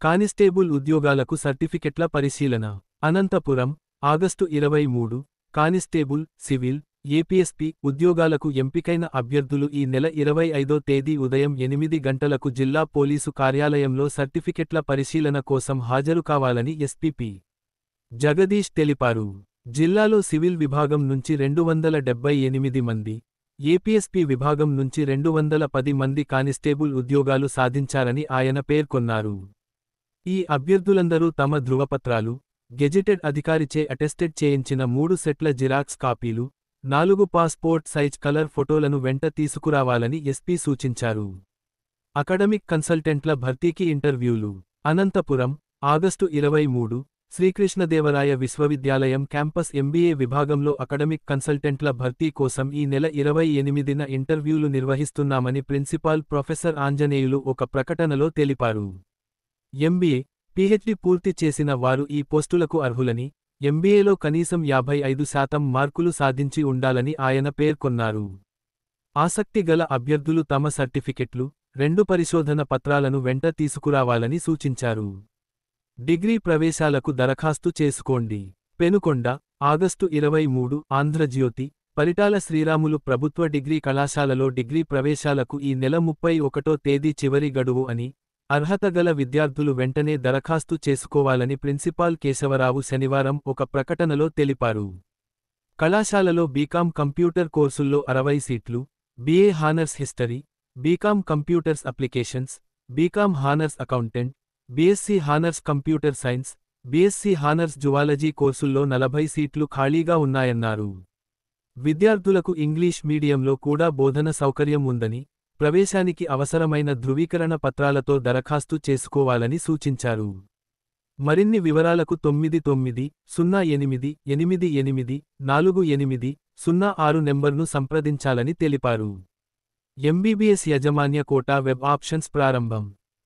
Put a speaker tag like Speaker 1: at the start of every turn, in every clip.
Speaker 1: Constable ఉద్యోగాలకు సర్టిఫికెట్ల పరిశీలన. Anantapuram, August 23, constable, civil, APSP ఉద్యోగాలకు ఎంపికైన అభ్యర్థులు ఈ నెల 25వ తేదీ ఉదయం 8 గంటలకు జిల్లా పోలీసు కార్యాలయంలో సర్టిఫికెట్ల పరిశీలన కోసం హాజరు కావాలని ఎస్పీ పి. జగదీష్ తెలిపారు. జిల్లాలో సివిల్ విభాగం నుంచి 278 మంది, ఏపీఎస్పీ విభాగం నుంచి 210 మంది కానిస్టేబుల్ ఉద్యోగాలు సాధించారని ఆయన పేర్కొన్నారు. ఈ అభ్యర్థులందరూ తమ ధృవపత్రాలు, గెజిటెడ్ అధికారిచే అటెస్టెడ్ చేయించిన 3 సెట్ల జిరాక్స్ కాపీలు, 4 పాస్పోర్ట్ సైజ్ కలర్ ఫోటోలను వెంట తీసుకురావాలని ఎస్పీ సూచించారు. అకాడమిక్ కన్సల్టెంట్ల భర్తీకి ఇంటర్వ్యూలు. అనంతపురం, ఆగస్టు 23, శ్రీకృష్ణదేవరాయ విశ్వవిద్యాలయం క్యాంపస్ ఎంబీఏ విభాగంలో అకాడమిక్ కన్సల్టెంట్ల భర్తీ కోసం ఈ నెల 28న ఇంటర్వ్యూలు నిర్వహిస్తున్నామని ప్రిన్సిపాల్ ప్రొఫెసర్ ఆంజనేయులు ఒక ప్రకటనలో తెలిపారు. ఎంబీఏ, పీహెచ్డీ పూర్తి చేసిన వారు ఈ పోస్టులకు అర్హులని, ఎంబీఏలో కనీసం 55% మార్కులు సాధించి ఉండాలని ఆయన పేర్కొన్నారు. ఆసక్తి గల అభ్యర్థులు తమ సర్టిఫికెట్లు, 2 పరిశోధన పత్రాలను వెంట తీసుకురావాలని సూచించారు. డిగ్రీ ప్రవేశాలకు దరఖాస్తు చేసుకోండి. పెనుకొండ, ఆగస్టు 23, ఆంధ్రజ్యోతి, పరిటాల శ్రీరాములు ప్రభుత్వ డిగ్రీ కళాశాలలో డిగ్రీ ప్రవేశాలకు ఈ నెల 31వ తేదీ చివరి గడువు అని, అర్హత గల విద్యార్థులు వెంటనే దరఖాస్తు చేసుకోవాలని ప్రిన్సిపాల్ కేశవరావు శనివారం ఒక ప్రకటనలో తెలిపారు. కళాశాలలో బీకాం కంప్యూటర్ కోర్సుల్లో 60 సీట్లు, BA honours history, BCom computers applications, BCom honours accountant, BSc honours computer science, BSc honours zoology కోర్సుల్లో 40 సీట్లు ఖాళీగా ఉన్నాయన్నారు. విద్యార్థులకు ఇంగ్లీష్ మీడియంలో కూడా బోధన సౌకర్యం ఉందని, ప్రవేశానికి అవసరమైన ధృవీకరణ పత్రాలతో దరఖాస్తు చేసుకోవాలని సూచించారు. మరిన్ని వివరాలకు 9908884806 నెంబర్ను సంప్రదించాలని తెలిపారు. ఎంబీబీఎస్ యాజమాన్య కోటా వెబ్ ఆప్షన్స్ ప్రారంభం.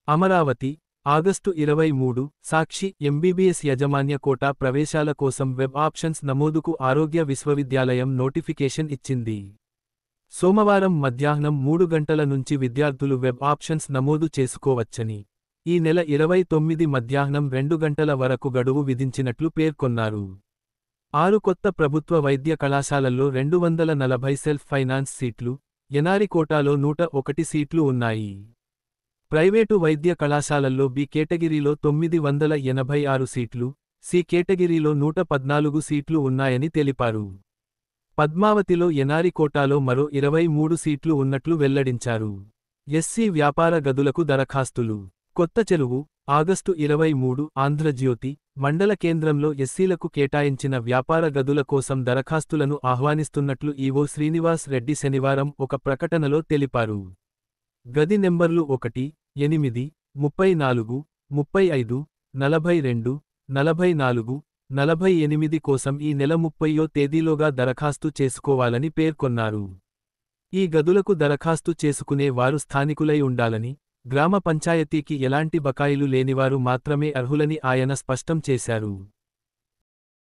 Speaker 1: అమరావతి, ఆగస్టు 23, సాక్షి ఎంబీబీఎస్ యాజమాన్య కోటా ప్రవేశాల కోసం వెబ్ ఆప్షన్స్ నమోదుకు ఆరోగ్య విశ్వవిద్యాలయం నోటిఫికేషన్ ఇచ్చింది. సోమవారం మధ్యాహ్నం 3 గంటల నుంచి విద్యార్థులు వెబ్ ఆప్షన్స్ నమోదు చేసుకోవచ్చని, ఈ నెల 29 మధ్యాహ్నం 2 గంటల వరకు గడువు విధించినట్లు పేర్కొన్నారు. 6 కొత్త ప్రభుత్వ వైద్య కళాశాలల్లో 240 సెల్ఫ్ ఫైనాన్స్ సీట్లు, ఎన్ఆర్ఐ కోటాలో 101 సీట్లు ఉన్నాయి. ప్రైవేటు వైద్య కళాశాలల్లో బి కేటగిరీలో 986 సీట్లు, సి కేటగిరీలో 114 సీట్లు ఉన్నాయని తెలిపారు. పద్మావతిలో ఎన్ఆర్ఐ కోటాలో మరో 23 సీట్లు ఉన్నట్లు వెల్లడించారు. ఎస్సీ వ్యాపార గదులకు దరఖాస్తులు. కొత్త చెరువు, ఆగస్టు 23, ఆంధ్రజ్యోతి, మండల కేంద్రంలో ఎస్సీలకు కేటాయించిన వ్యాపార గదుల కోసం దరఖాస్తులను ఆహ్వానిస్తున్నట్లు ఈవో శ్రీనివాస్ రెడ్డి శనివారం ఒక ప్రకటనలో తెలిపారు. గది నెంబర్లు 1, 8, 34, 35, 42, 44, 48 కోసం ఈ నెల 30వ తేదీలోగా దరఖాస్తు చేసుకోవాలని పేర్కొన్నారు. ఈ గదులకు దరఖాస్తు చేసుకునే వారు స్థానికులై ఉండాలని, గ్రామ పంచాయతీకి ఎలాంటి బకాయిలు లేనివారు మాత్రమే అర్హులని ఆయన స్పష్టం చేశారు.